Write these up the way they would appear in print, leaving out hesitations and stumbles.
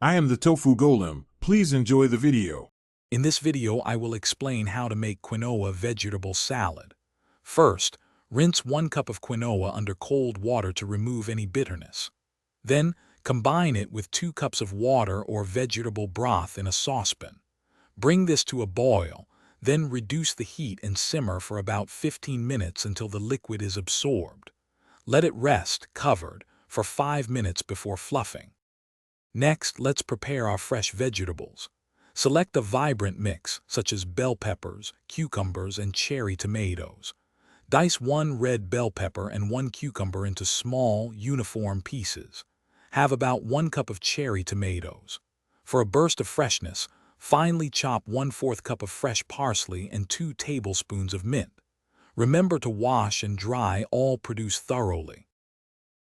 I am the Tofu Golem. Please enjoy the video. In this video, I will explain how to make quinoa vegetable salad. First, rinse 1 cup of quinoa under cold water to remove any bitterness. Then, combine it with 2 cups of water or vegetable broth in a saucepan. Bring this to a boil, then reduce the heat and simmer for about 15 minutes until the liquid is absorbed. Let it rest, covered, for 5 minutes before fluffing. Next, let's prepare our fresh vegetables. Select a vibrant mix, such as bell peppers, cucumbers, and cherry tomatoes. Dice 1 red bell pepper and 1 cucumber into small, uniform pieces. Have about 1 cup of cherry tomatoes. For a burst of freshness, finely chop 1/4 cup of fresh parsley and 2 tablespoons of mint. Remember to wash and dry all produce thoroughly.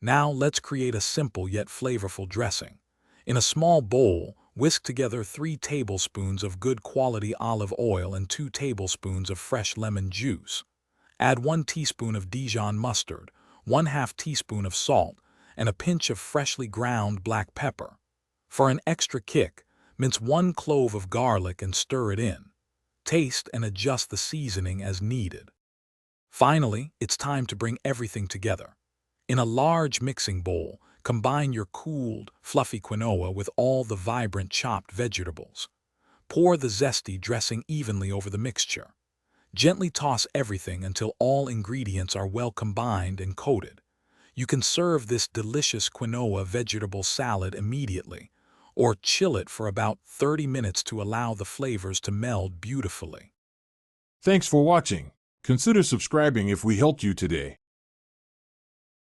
Now let's create a simple yet flavorful dressing. In a small bowl, whisk together 3 tablespoons of good quality olive oil and 2 tablespoons of fresh lemon juice. Add 1 teaspoon of Dijon mustard, 1/2 teaspoon of salt, and a pinch of freshly ground black pepper. For an extra kick, mince 1 clove of garlic and stir it in. Taste and adjust the seasoning as needed. Finally, it's time to bring everything together. In a large mixing bowl, combine your cooled, fluffy quinoa with all the vibrant chopped vegetables. Pour the zesty dressing evenly over the mixture. Gently toss everything until all ingredients are well combined and coated. You can serve this delicious quinoa vegetable salad immediately, or chill it for about 30 minutes to allow the flavors to meld beautifully. Thanks for watching. Consider subscribing if we helped you today.